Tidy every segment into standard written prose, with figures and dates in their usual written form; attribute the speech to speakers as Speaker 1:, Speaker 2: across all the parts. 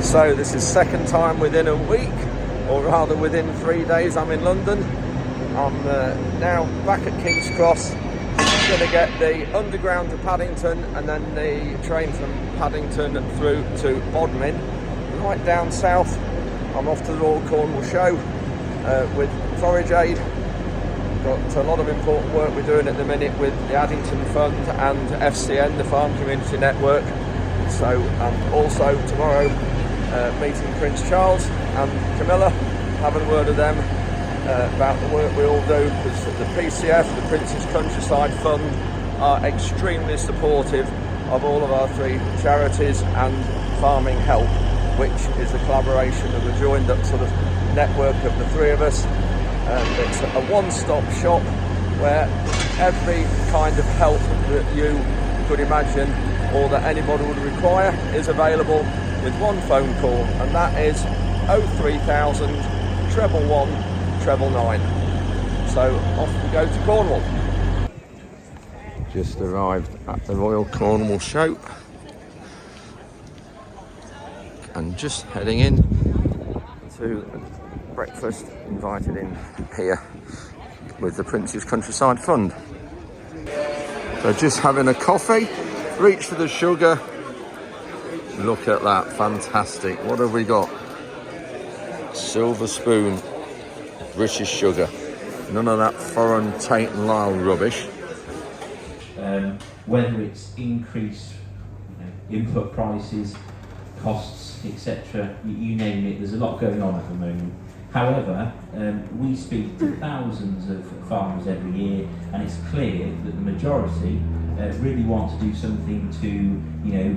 Speaker 1: So this is second time within a week, or rather within 3 days I'm in London. I'm now back at King's Cross. I'm going to get the underground to Paddington and then the train from Paddington through to Bodmin. Right down south, I'm off to the Royal Cornwall show with Forage Aid. Got a lot of important work we're doing at the minute with the Addington Fund and FCN, the Farm Community Network. So also tomorrow meeting Prince Charles and Camilla, having a word with them about the work we all do, because the PCF, the Prince's Countryside Fund, are extremely supportive of all of our 3 charities and Farming Help, which is a collaboration of a joined up sort of network of the 3 of us. It's a one-stop shop where every kind of help that you could imagine or that anybody would require is available with one phone call, and that is 03000 111 999. So off we go to Cornwall. Just arrived at the Royal Cornwall show and just heading in to breakfast, invited in here with the Prince's Countryside Fund. So just having a coffee, reach for the sugar. Look at that, fantastic. What have we got? Silver spoon, British sugar. None of that foreign Tate and Lyle rubbish.
Speaker 2: Whether it's increased input prices, costs, etc., you name it, there's a lot going on at the moment. However, we speak to thousands of farmers every year, and it's clear that the majority really want to do something to,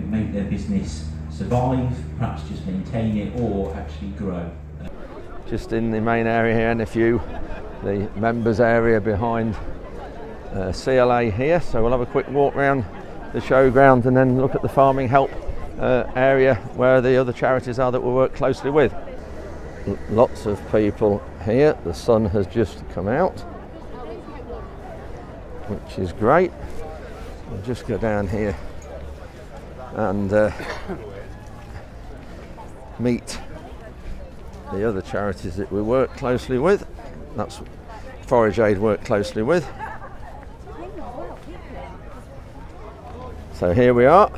Speaker 2: make their business survive, perhaps just maintain it, or actually grow.
Speaker 1: Just in the main area here, and the members area behind CLA here. So we'll have a quick walk around the showground and then look at the Farming Help area where the other charities are that we work closely with. Lots of people here. The sun has just come out, which is great. We'll just go down here and meet the other charities that we work closely with. That's Forage Aid work closely with. So here we are.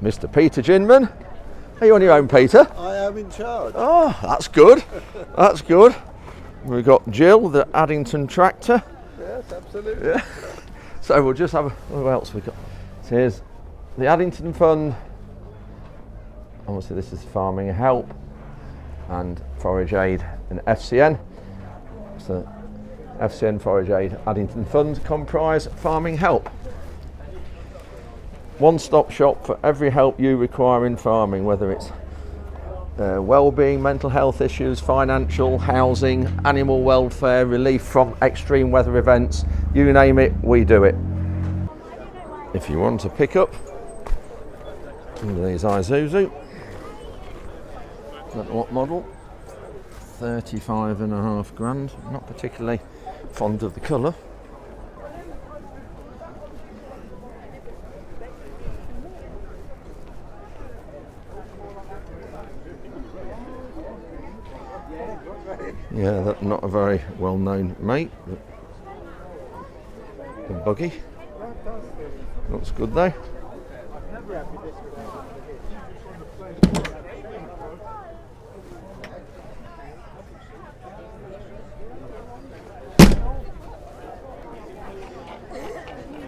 Speaker 1: Mr. Peter Ginman. Are you on your own, Peter?
Speaker 3: I am in charge.
Speaker 1: Oh, that's good. That's good. We've got Jill, the Addington tractor.
Speaker 3: Yes, absolutely.
Speaker 1: Yeah. So we'll just have what else we got? So here's the Addington Fund. Obviously this is Farming Help and Forage Aid and FCN. So FCN, Forage Aid, Addington Fund comprise Farming Help. One-stop shop for every help you require in farming, whether it's well-being, mental health issues, financial, housing, animal welfare, relief from extreme weather events, you name it, we do it. If you want to pick up these Isuzu, don't know what model, 35.5 grand, not particularly fond of the colour. Yeah, that's not a very well-known make, but the buggy looks good though.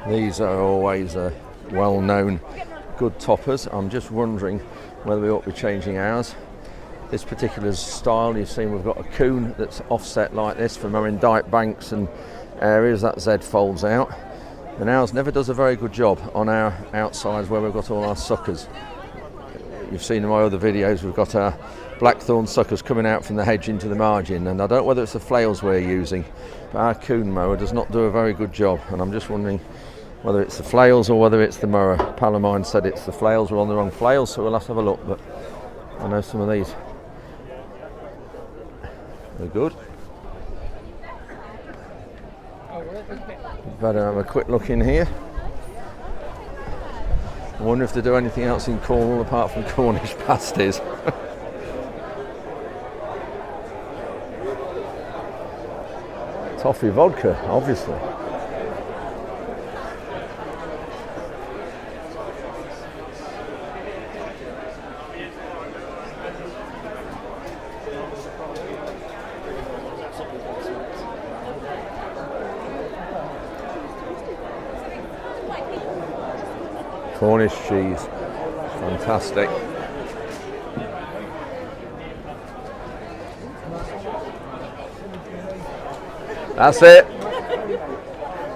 Speaker 1: These are always well-known good toppers. I'm just wondering whether we ought to be changing ours. This particular style, you've seen we've got a coon that's offset like this from our indite banks and areas. That Z folds out, and ours never does a very good job on our outsides where we've got all our suckers. You've seen in my other videos we've got our blackthorn suckers coming out from the hedge into the margin, and I don't know whether it's the flails we're using, but our coon mower does not do a very good job, and I'm just wondering whether it's the flails or whether it's the mower. A pal of mine said it's the flails, we're on the wrong flails, so we'll have to have a look, but I know some of these are good. Better have a quick look in here. I wonder if they do anything else in Cornwall apart from Cornish pasties. Toffee vodka, obviously. Cornish cheese, fantastic. That's it.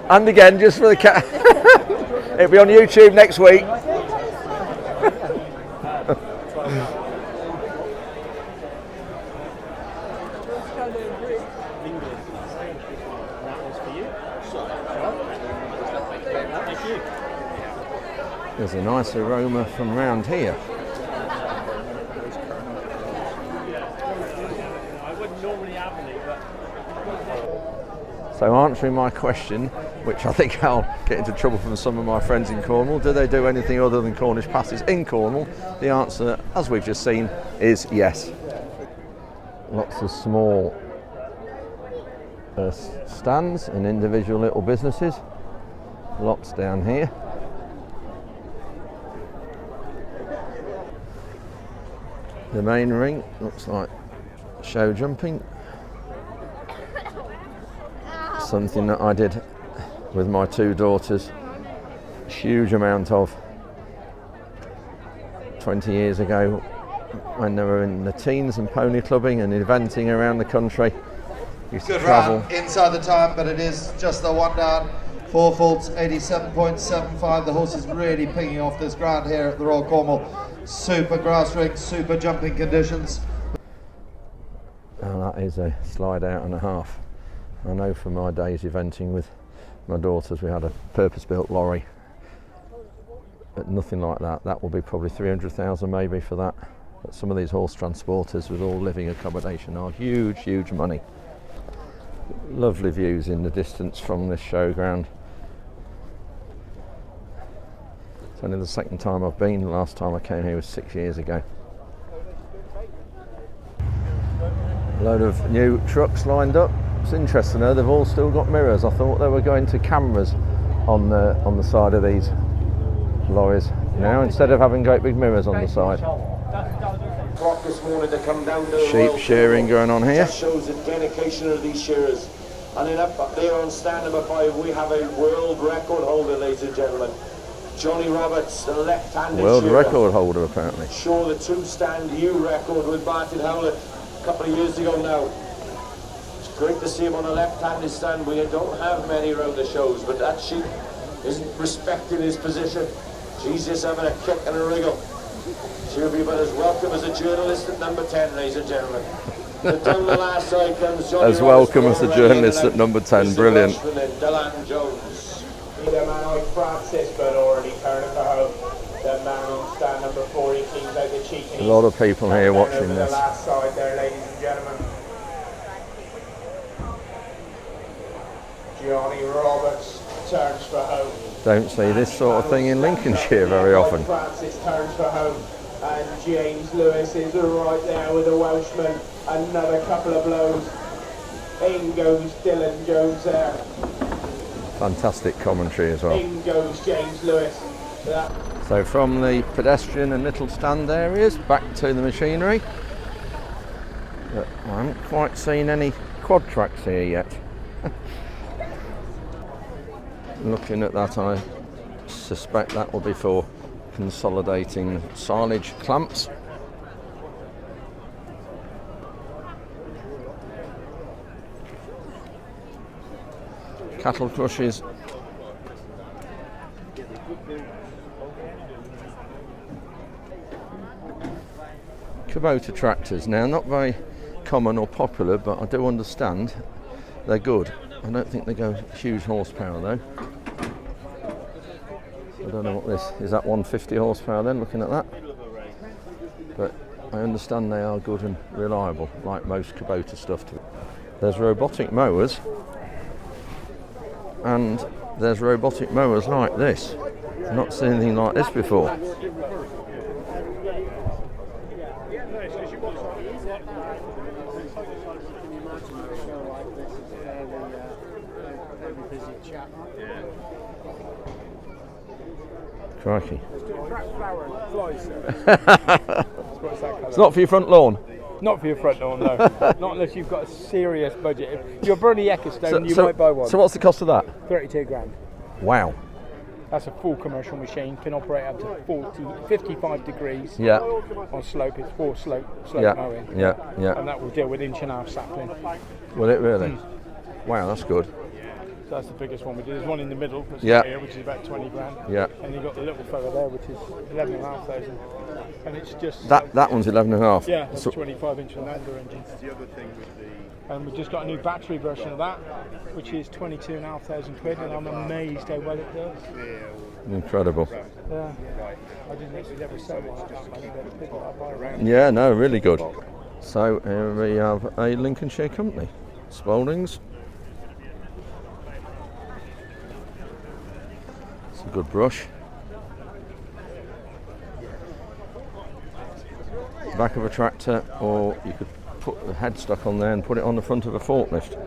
Speaker 1: And again, just for the cat. It'll be on YouTube next week. There's a nice aroma from round here. So answering my question, which I think I'll get into trouble from some of my friends in Cornwall, do they do anything other than Cornish pasties in Cornwall? The answer, as we've just seen, is yes. Lots of small stands and individual little businesses. Lots down here. The main ring looks like show jumping. Something that I did with my two daughters a huge amount of 20 years ago when they were in the teens and pony clubbing and eventing around the country. Used to travel.
Speaker 4: Round inside the time, but it is just the one down. 4 faults, 87.75. The horse is really pinging off this ground here at the Royal Cornwall. Super grass ring, super jumping conditions.
Speaker 1: And that is a slide out and a half. I know from my days eventing with my daughters we had a purpose-built lorry, but nothing like that. That will be probably 300,000 maybe for that. But some of these horse transporters with all living accommodation are huge, huge money. Lovely views in the distance from this showground. It's only the second time I've been. The last time I came here was 6 years ago. A load of new trucks lined up. It's interesting though, they've all still got mirrors. I thought they were going to cameras on the side of these lorries now, instead of having great big mirrors on the side.
Speaker 5: This morning to come down to
Speaker 1: Sheep shearing going on here.
Speaker 5: Just shows the dedication of these shearers. And then up there on stand number 5 we have a world record holder, ladies and gentlemen. Johnny Roberts, the left-handed
Speaker 1: World
Speaker 5: shearer.
Speaker 1: record holder apparently.
Speaker 5: Sure, the 2-stand U record with Martin Howlett a couple of years ago now. It's great to see him on a left-handed stand. We don't have many around the shows, but that sheep isn't respecting his position. She's just having a kick and a wriggle. She'll be about as welcome as a journalist at number 10, ladies and gentlemen. But down the last side comes Johnny
Speaker 1: As welcome as the journalist at number 10, brilliant.
Speaker 5: Delan Jones.
Speaker 6: The man like Francis, but already turning for home. The man on stand number 4, he cleans out the cheek.
Speaker 1: A lot of people here watching this.
Speaker 6: The last side there, ladies and gentlemen. Johnny Roberts turns for home.
Speaker 1: Don't see this sort of thing in Lincolnshire very often.
Speaker 6: Francis turns for home. And James Lewis is right there with the Welshman. Another couple of blows. In goes Dylan Jones there.
Speaker 1: Fantastic commentary as well.
Speaker 6: In goes James Lewis.
Speaker 1: So from the pedestrian and little stand areas back to the machinery. But I haven't quite seen any quad tracks here yet. Looking at that, I suspect that will be for consolidating silage clamps. Cattle crushes. Kubota tractors, now not very common or popular, but I do understand they're good. I don't think they go huge horsepower though. I don't know what this is. That 150 horsepower then, looking at that? But I understand they are good and reliable, like most Kubota stuff. There's robotic mowers, and there's robotic mowers like this. I've not seen anything like this before. Crikey. It's not for your front lawn?
Speaker 7: Not for your front lawn, no. Not unless you've got a serious budget. If you're Bernie Ecclestone, you might buy one.
Speaker 1: So what's the cost of that?
Speaker 7: 32 grand.
Speaker 1: Wow.
Speaker 7: That's a full commercial machine, can operate up to 55 degrees.
Speaker 1: Yeah.
Speaker 7: On slope, it's 4 slope
Speaker 1: Yeah.
Speaker 7: mowing.
Speaker 1: Yeah. Yeah.
Speaker 7: And that will deal with 1.5 inch sapling.
Speaker 1: Will it really? Wow, that's good.
Speaker 7: So that's the biggest one we do. There's one in the middle, that's
Speaker 1: Yeah.
Speaker 7: here, which is about 20 grand.
Speaker 1: Yeah.
Speaker 7: And you've got the little fella there, which is 11,500. And it's just...
Speaker 1: That one's 11.5.
Speaker 7: Yeah, that's
Speaker 1: So,
Speaker 7: 25 inch under engine.
Speaker 3: The other thing with the
Speaker 7: And we've just got a new battery version of that, which is 22,500 quid, and I'm amazed how well it does.
Speaker 1: incredible.
Speaker 7: Yeah. I didn't think we'd ever sell one at that money, but people are buying around.
Speaker 1: Yeah, no, really good. So here we have a Lincolnshire company, Spaldings. It's a good brush. Back of a tractor, or you could put the headstock on there and put it on the front of a forklift.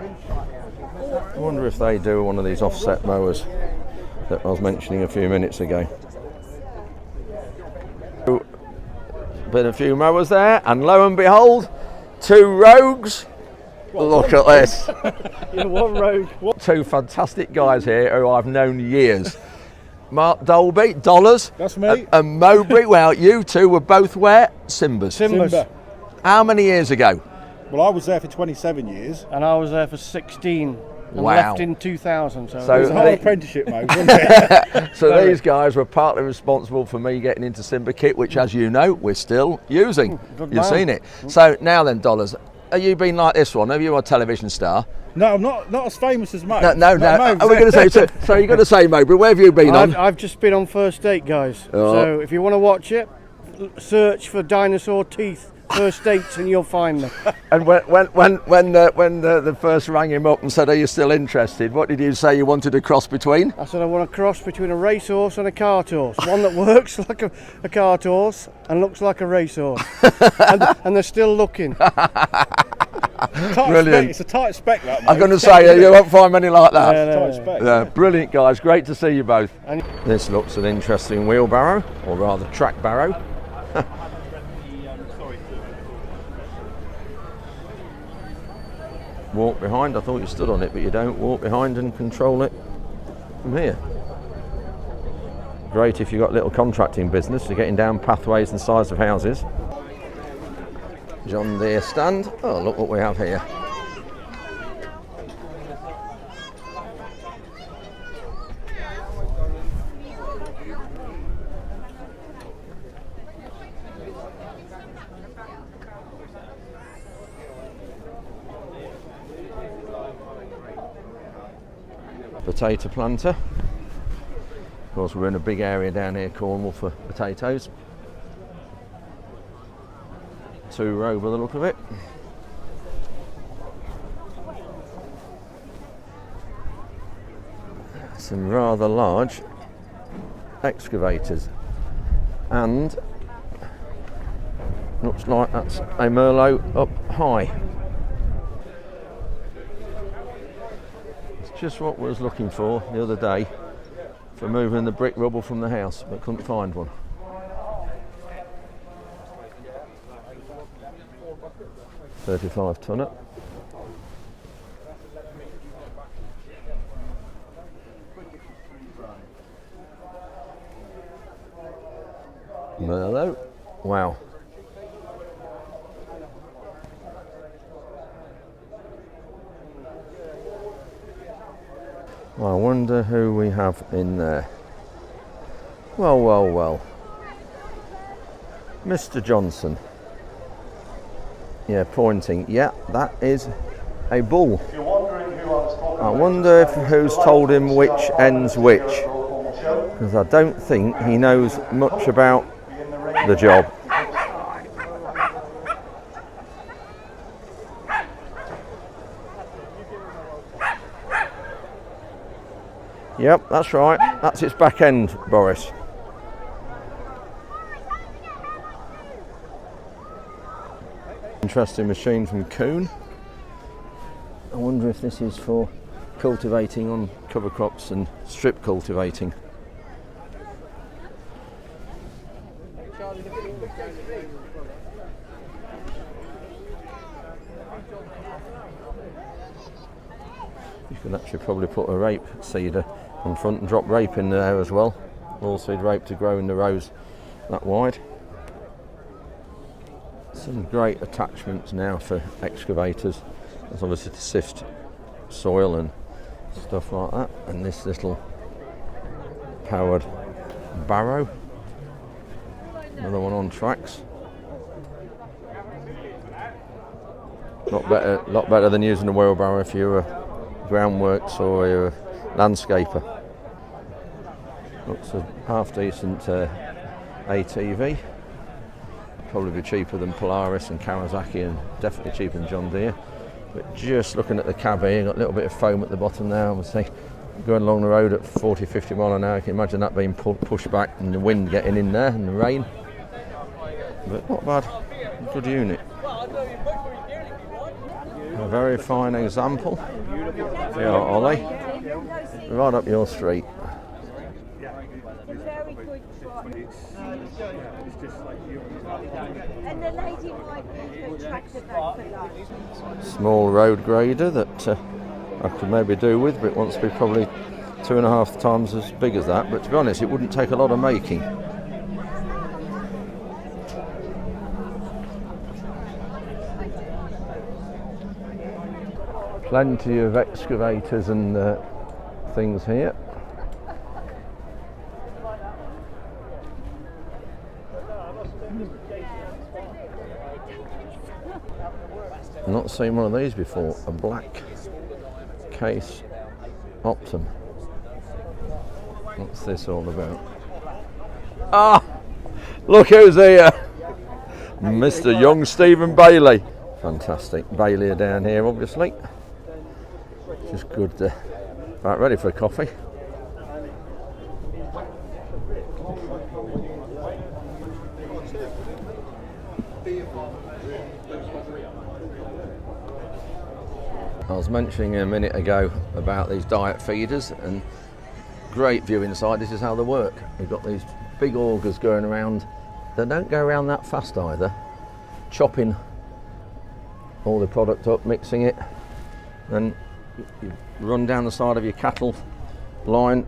Speaker 1: I wonder if they do one of these offset mowers that I was mentioning a few minutes ago. Been a few mowers there, and lo and behold, 2 rogues. Look at this.
Speaker 7: One rogue.
Speaker 1: Two fantastic guys here who I've known years. Mark Dolby, Dollars.
Speaker 3: That's me.
Speaker 1: And Mowbray. Well, you two were both where? Simbas. How many years ago?
Speaker 3: Well, I was there for 27 years.
Speaker 8: And I was there for 16 and
Speaker 1: Wow.
Speaker 8: left in 2000. So,
Speaker 3: It was a whole
Speaker 1: they-
Speaker 3: apprenticeship mode, wasn't it?
Speaker 1: So these guys were partly responsible for me getting into Simba kit, which, as you know, we're still using.
Speaker 8: Good
Speaker 1: You've
Speaker 8: man.
Speaker 1: seen it. So now then, Dollars, have you been like this one? Have you a television star?
Speaker 3: No, I'm not as famous as Mo.
Speaker 1: No.
Speaker 3: Mo's
Speaker 1: Are we going to say so? You're going to say, Mowbray, where have you been on?
Speaker 8: I've just been on First Date, guys.
Speaker 1: Oh.
Speaker 8: So if you want to watch it, search for dinosaur teeth First Dates and you'll find them.
Speaker 1: And when the first rang him up and said, "Are you still interested?" What did you say you wanted a cross between?
Speaker 8: I said I want a cross between a racehorse and a cart horse. One that works like a cart horse and looks like a racehorse. and they're still looking.
Speaker 1: Brilliant.
Speaker 3: It's a tight spec, that, mate.
Speaker 1: I'm going to say you won't find many like that.
Speaker 8: Yeah,
Speaker 3: Tight spec.
Speaker 1: Yeah, brilliant guys, great to see you both.
Speaker 8: And-
Speaker 1: This looks an interesting wheelbarrow, or rather track barrow. Walk behind, I thought you stood on it, but you don't. Walk behind and control it from here. Great if you've got little contracting business, you're getting down pathways and sides of houses. John Deere stand. Oh, look what we have here. Potato planter. Of course, we're in a big area down here, Cornwall, for potatoes. 2-row by the look of it. Some rather large excavators, and looks like that's a Merlot up high. It's just what I was looking for the other day for moving the brick rubble from the house, but couldn't find one. $35 tonner. Merlot. Wow. I wonder who we have in there. Well. Mr. Johnson. Yeah, pointing. Yeah, that is a bull. I wonder if who's told him which ends which, because I don't think he knows much about the job. Yep, that's right. That's its back end, Boris. Interesting machine from Coon. I wonder if this is for cultivating on cover crops and strip cultivating. You could actually probably put a rape seeder on front and drop rape in there as well. Oilseed rape to grow in the rows that wide. Some great attachments now for excavators. That's obviously to sift soil and stuff like that. And this little powered barrow. Another one on tracks. Lot better than using a wheelbarrow if you're a groundworks or you're a landscaper. Looks a half decent ATV. Probably be cheaper than Polaris and Kawasaki, and definitely cheaper than John Deere. But just looking at the cab here, got a little bit of foam at the bottom there. Obviously, going along the road at 40, 50 mile an hour, you can imagine that being pushed back and the wind getting in there and the rain. But not bad, good unit. A very fine example. Yeah, Ollie, right up your street.
Speaker 9: And the lady might be attracted back for that.
Speaker 1: Small road grader that I could maybe do with, but it wants to be probably 2.5 times as big as that. But to be honest, it wouldn't take a lot of making. Plenty of excavators and things here. I've not seen one of these before, a black case Optum. What's this all about? Ah, look who's here! Mr. Young Stephen Bailey. Fantastic. Bailey are down here, obviously. Just good, about ready for a coffee. I was mentioning a minute ago about these diet feeders, and great view inside. This is how they work. We've got these big augers going around. They don't go around that fast either. Chopping all the product up, mixing it, then you run down the side of your cattle line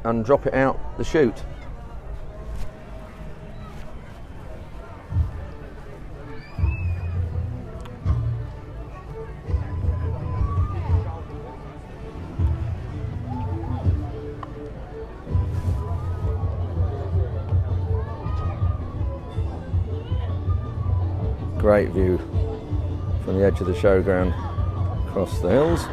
Speaker 1: and drop it out the chute. Great view from the edge of the showground across the hills.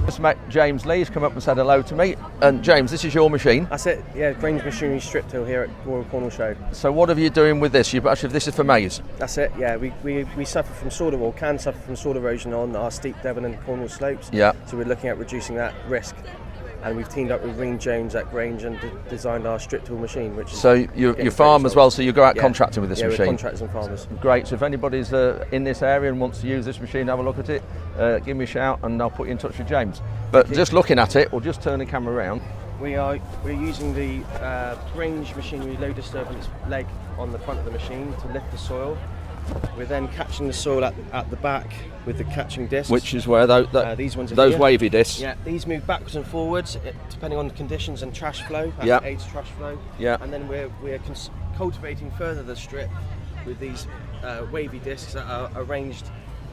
Speaker 1: Just met James Lee, he's come up and said hello to me. And James, this is your machine?
Speaker 8: That's it, yeah, Grange Machinery strip till here at Royal Cornwall Show.
Speaker 1: So what are you doing with this? Actually, this is for maize?
Speaker 8: That's it, yeah. We suffer from soil, or can suffer from soil erosion on our steep Devon and Cornwall slopes.
Speaker 1: Yeah.
Speaker 8: So we're looking at reducing that risk. And we've teamed up with Ring Jones at Grange and designed our strip tool machine. Which is
Speaker 1: so you farm as well, so you go out contracting with this machine?
Speaker 8: Yeah, we're contractors and farmers.
Speaker 1: Great, so if anybody's in this area and wants to use this machine, have a look at it, give me a shout and I'll put you in touch with James. But just looking at it, we'll just turn the camera around.
Speaker 8: We're using the Grange Machinery low disturbance leg on the front of the machine to lift the soil. We're then catching the soil at the back with the catching discs.
Speaker 1: Which is where
Speaker 8: these ones are
Speaker 1: those
Speaker 8: here.
Speaker 1: wavy discs.
Speaker 8: Yeah, these move backwards and forwards depending on the conditions and trash flow.
Speaker 1: Yeah.
Speaker 8: Aids trash flow.
Speaker 1: Yeah.
Speaker 8: And then we're cultivating further the strip with these wavy discs that are arranged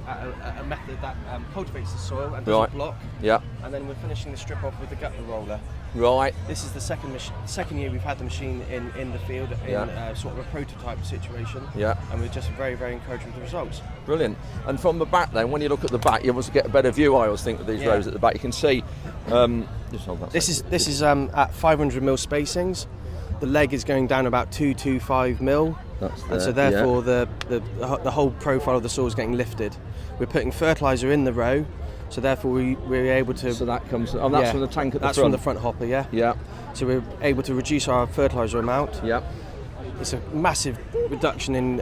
Speaker 8: at a method that cultivates the soil and doesn't block.
Speaker 1: Yeah.
Speaker 8: And then we're finishing the strip off with the gutter roller.
Speaker 1: Right.
Speaker 8: This is the second year we've had the machine in the field in sort of a prototype situation.
Speaker 1: Yeah. And
Speaker 8: we're just very, very encouraged with the results.
Speaker 1: Brilliant. And from the back then, when you look at the back, you must get a better view, I always think, of these rows at the back. You can see... just hold that
Speaker 8: this is at 500 mil spacings. The leg is going down about 225 mil. And so therefore the whole profile of the soil is getting lifted. We're putting fertiliser in the row, So therefore we're able to...
Speaker 1: So that comes... Oh, that's from the tank at the front?
Speaker 8: That's from the front hopper, yeah.
Speaker 1: Yeah.
Speaker 8: So we're able to reduce our fertiliser amount.
Speaker 1: Yeah.
Speaker 8: It's a massive reduction in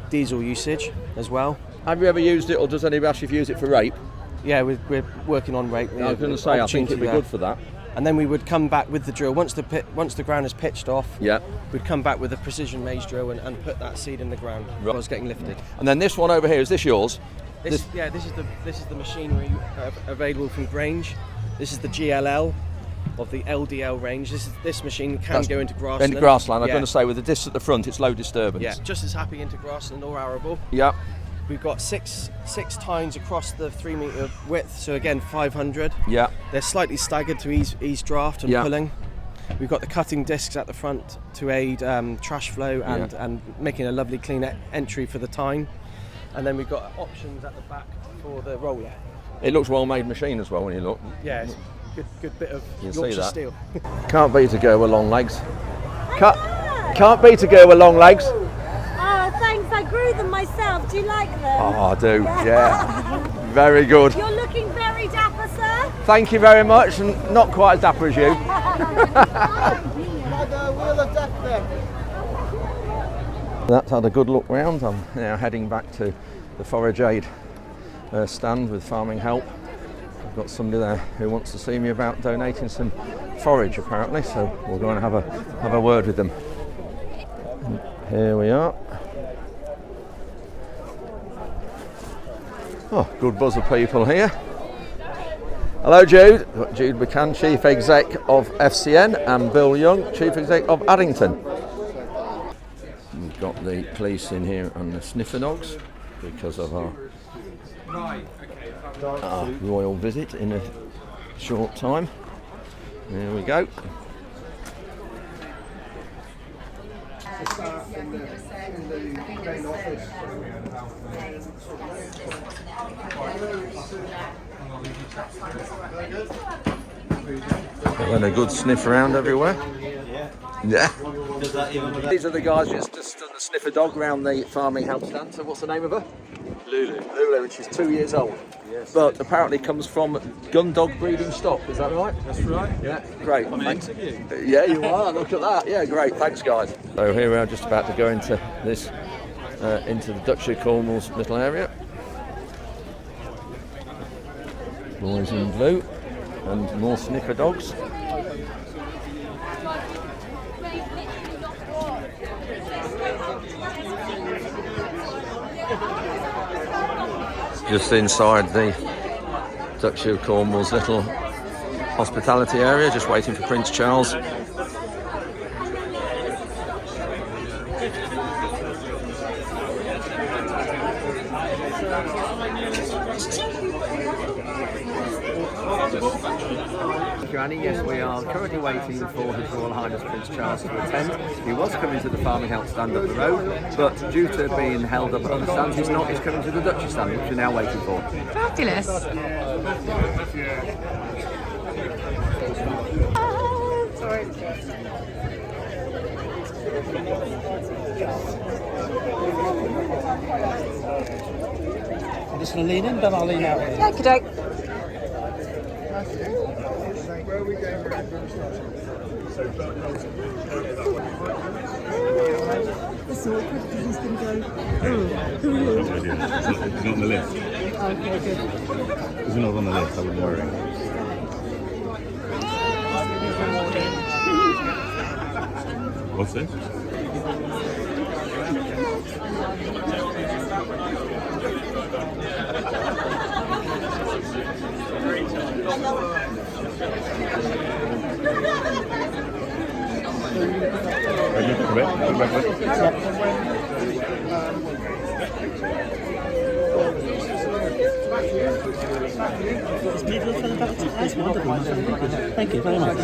Speaker 8: diesel usage as well.
Speaker 1: Have you ever used it, or does anybody else use it for rape?
Speaker 8: Yeah, we're working on rape.
Speaker 1: I was going to say, I think it'd be good for that.
Speaker 8: And then we would come back with the drill once the ground is pitched off.
Speaker 1: Yeah.
Speaker 8: We'd come back with a precision maize drill and put that seed in the ground. Right. While it's getting lifted.
Speaker 1: And then this one over here, is this yours?
Speaker 8: This is the machinery available from Grange. This is the GLL of the LDL range. This machine can go into grassland.
Speaker 1: Into grassland. I'm going to say with the disc at the front, it's low disturbance.
Speaker 8: Yeah, just as happy into grassland or arable.
Speaker 1: Yeah.
Speaker 8: We've got six tines across the 3 metre width, so again 500.
Speaker 1: Yeah.
Speaker 8: They're slightly staggered to ease draft and pulling. We've got the cutting discs at the front to aid trash flow and making a lovely clean entry for the tine. And then we've got options at the back for the roller.
Speaker 1: It looks well-made machine as well when you look.
Speaker 8: Yeah, it's good bit of
Speaker 1: Yorkshire
Speaker 8: steel.
Speaker 1: Can't beat a girl with long legs. Can't beat a girl with long legs.
Speaker 9: Oh, thanks. I grew them myself. Do you like them?
Speaker 1: Oh, I do. Yeah. Very good.
Speaker 9: You're looking very dapper, sir.
Speaker 1: Thank you very much, and not quite as dapper as you. That's had a good look round. I'm now heading back to the Forage Aid stand with Farming Help. I've got somebody there who wants to see me about donating some forage apparently, so we'll go and have a word with them. And here we are. Oh, good buzz of people here. Hello Jude. We've got Jude McCann, Chief Exec of FCN, and Bill Young, Chief Exec of Addington. We've got the police in here and the sniffer dogs because of our royal visit in a short time. There we go. Having a good sniff around everywhere. Yeah. These are the guys who's just done the sniffer dog around the Farming Help stand. So what's the name of her? Lulu. Lulu, and she's 2 years old. Yes. But apparently comes from gun dog breeding stock, is that right? That's right. Yeah, great. Thanks. Yeah, you are. Look at that. Yeah, great. Thanks, guys. So here we are, just about to go into this, into the Duchy of Cornwall's little area. Boys in blue and more sniffer dogs. Just inside the Duchy of Cornwall's little hospitality area, just waiting for Prince Charles. Annie, yes, we are currently waiting for His Royal Highness Prince Charles to attend. He was coming to the Farming Help stand up the road, but due to being held up at other stands, he's not. He's coming to the Duchy stand, which we're now waiting for.
Speaker 10: Fabulous.
Speaker 9: Sorry.
Speaker 11: I'm just going to lean in, then I'll lean out.
Speaker 10: Okey-doke.
Speaker 11: It's awkward because he's going to go. It's not on the list. Okay, good. It's not on the list, I wouldn't worry. What's this? Thank you very much.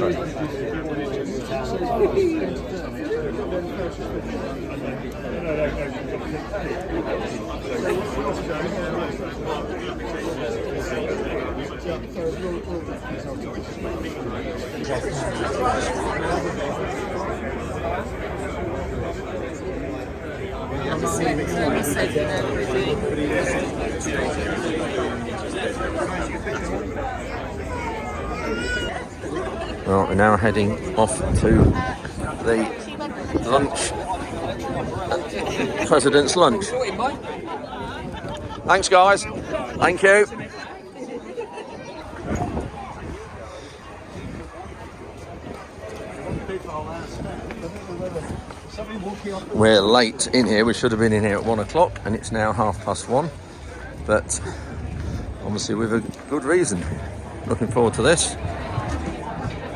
Speaker 1: Well, we're now heading off to the lunch, President's Lunch. Thanks, guys. Thank you. We're late in here. We should have been in here at 1 o'clock, and it's now 1:30. But obviously with a good reason. Looking forward to this.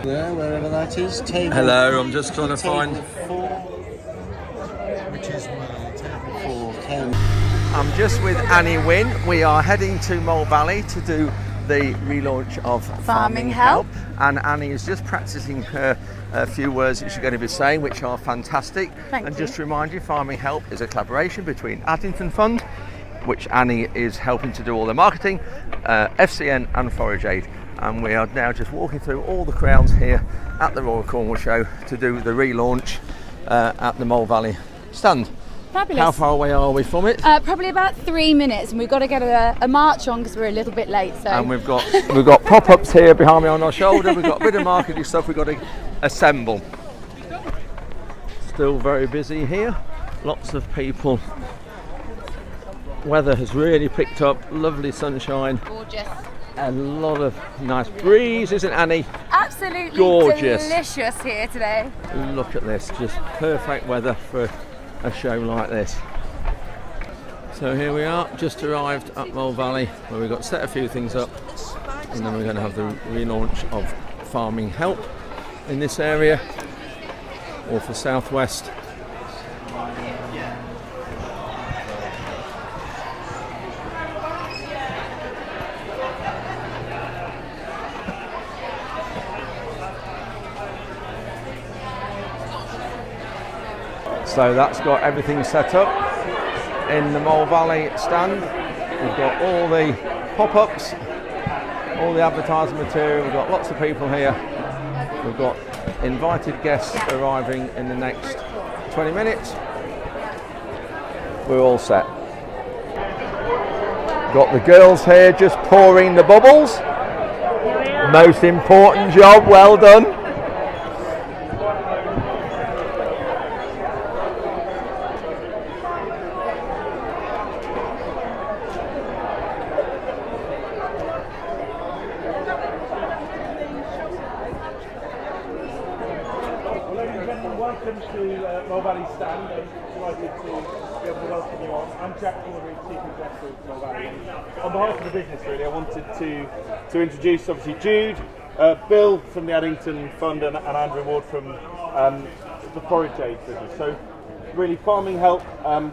Speaker 10: There, wherever that is. Table.
Speaker 1: Hello, I'm just trying to find.
Speaker 10: 4, which is table 410.
Speaker 1: I'm just with Annie Wynne. We are heading to Mole Valley to do the relaunch of Farming Help. And Annie is just practicing her few words that she's going to be saying, which are fantastic.
Speaker 12: Thank you.
Speaker 1: Just to remind you, Farming Help is a collaboration between Addington Fund, which Annie is helping to do all the marketing, FCN and Forage Aid. And we are now just walking through all the crowds here at the Royal Cornwall Show to do the relaunch at the Mole Valley stand.
Speaker 12: Fabulous.
Speaker 1: How far away are we from it?
Speaker 12: Probably about 3 minutes, and we've got to get a march on because we're a little bit late. So.
Speaker 1: And we've got pop-ups here behind me on our shoulder. We've got a bit of marketing stuff we've got to assemble. Still very busy here. Lots of people. Weather has really picked up. Lovely sunshine.
Speaker 12: Gorgeous.
Speaker 1: A lot of nice breeze, isn't it, Annie?
Speaker 12: Absolutely
Speaker 1: gorgeous.
Speaker 12: Delicious here today.
Speaker 1: Look at this, just perfect weather for a show like this. So here we are, just arrived at Mole Valley, where we've got to set a few things up, and then we're going to have the relaunch of Farming Help in this area, or for Southwest. So that's got everything set up in the Mole Valley stand. We've got all the pop-ups, all the advertising material. We've got lots of people here. We've got invited guests arriving in the next 20 minutes. We're all set. Got the girls here just pouring the bubbles. Most important job, well done.
Speaker 3: Welcome to Mole Valley stand. I'm delighted to be able to welcome you on. I'm Jack Cornery, Chief Executive of Mole Valley. On behalf of the business, really, I wanted to introduce, obviously, Jude, Bill from the Addington Fund, and Andrew Ward from the Forage Aid business. So, really, Farming Help,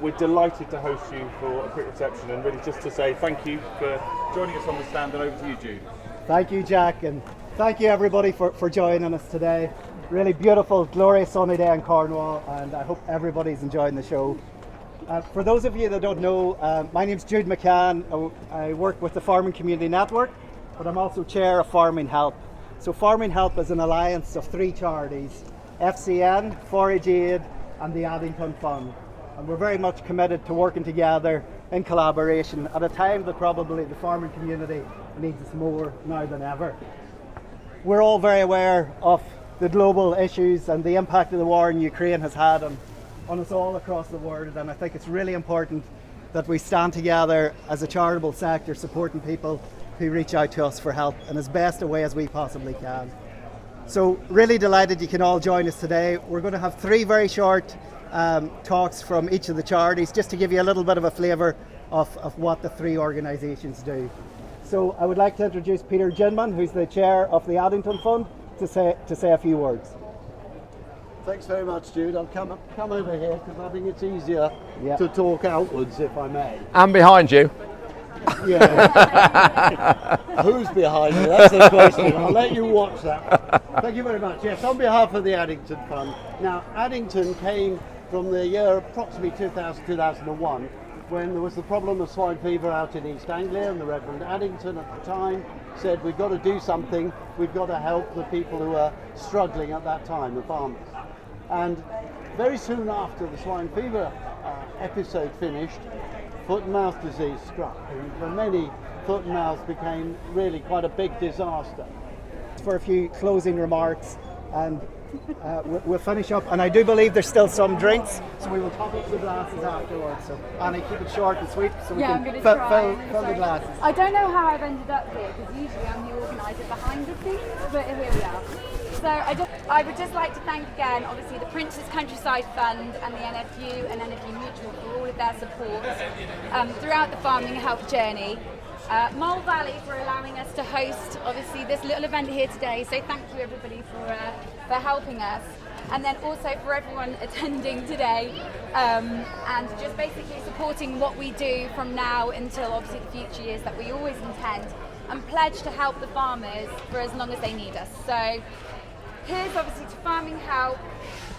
Speaker 3: we're delighted to host you for a quick reception, and really just to say thank you for joining us on the stand, and over to you, Jude.
Speaker 13: Thank you, Jack, and thank you everybody for joining us today. Really beautiful, glorious sunny day in Cornwall, and I hope everybody's enjoying the show. For those of you that don't know, my name's Jude McCann. I work with the Farming Community Network, but I'm also chair of Farming Help. So Farming Help is an alliance of 3 charities, FCN, Forage Aid and the Addington Fund. And we're very much committed to working together in collaboration at a time that probably the farming community needs us more now than ever. We're all very aware of the global issues and the impact of the war in Ukraine has had on us all across the world, and I think it's really important that we stand together as a charitable sector supporting people who reach out to us for help in as best a way as we possibly can. So really delighted you can all join us today. We're going to have 3 very short talks from each of the charities just to give you a little bit of a flavour of what the 3 organisations do. So I would like to introduce Peter Ginman, who's the chair of the Addington Fund, to say a few words.
Speaker 10: Thanks very much, Jude. I'll come over here because I think it's easier to talk outwards, if I may.
Speaker 1: And behind you.
Speaker 10: Yeah. Who's behind me? That's the question. I'll let you watch that. Thank you very much. Yes, on behalf of the Addington Fund. Now, Addington came from the year approximately 2000-2001, when there was the problem of swine fever out in East Anglia, and the Reverend Addington at the time said, we've got to do something, we've got to help the people who are struggling at that time, the farmers. And very soon after the swine fever episode finished, foot and mouth disease struck, and for many Thutton House became really quite a big disaster.
Speaker 13: For a few closing remarks, and we'll finish up. And I do believe there's still some drinks, so we will top up the glasses afterwards. So Annie, keep it short and sweet, so we can fill the glasses.
Speaker 12: I don't know how I've ended up here, because usually I'm the organiser behind the scenes, but here we are. So I would just like to thank again, obviously, the Prince's Countryside Fund and the NFU and NFU Mutual for all of their support throughout the farming help journey. Mole Valley for allowing us to host, obviously, this little event here today. So thank you, everybody, for helping us. And then also for everyone attending today and just basically supporting what we do from now until, obviously, the future years that we always intend, and pledge to help the farmers for as long as they need us. So here's obviously to Farming Help,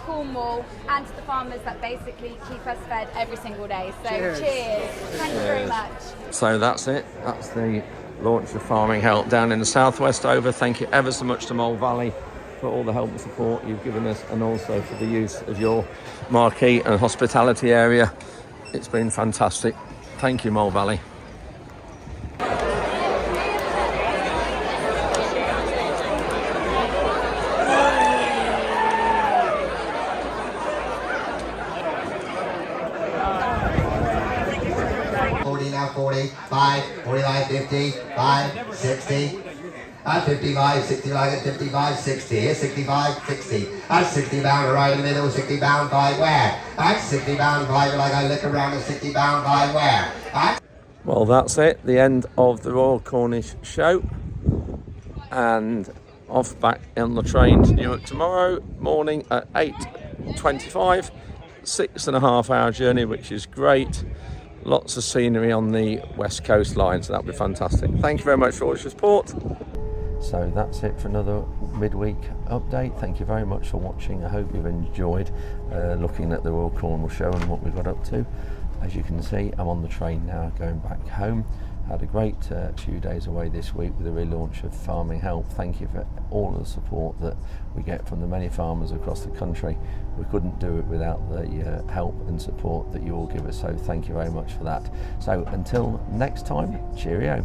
Speaker 12: Cornwall, and to the farmers that basically keep us fed every single day. So cheers. Thank you very much.
Speaker 1: So that's it. That's the launch of Farming Help down in the southwest over. Thank you ever so much to Mole Valley for all the help and support you've given us, and also for the use of your marquee and hospitality area. It's been fantastic. Thank you, Mole Valley.
Speaker 14: Now 45, 49, 50, 5, 60, and 55, 65, 55, 60, 65, 60, and 60 pound right in the middle, 60 pound 5 where, and 60 pound 5 like I look around, and 60 pound 5 where. And
Speaker 1: well, that's it, the end of the Royal Cornish show, and off back on the train to Newark tomorrow morning at 8:25, 6.5 hour journey, which is great. Lots of scenery on the West Coast line, so that'll be fantastic. Thank you very much for all your support. So that's it for another midweek update. Thank you very much for watching. I hope you've enjoyed looking at the Royal Cornwall show and what we got up to. As you can see, I'm on the train now going back home. Had a great few days away this week with the relaunch of Farming Help. Thank you for all of the support that we get from the many farmers across the country. We couldn't do it without the help and support that you all give us, so thank you very much for that. So until next time, cheerio.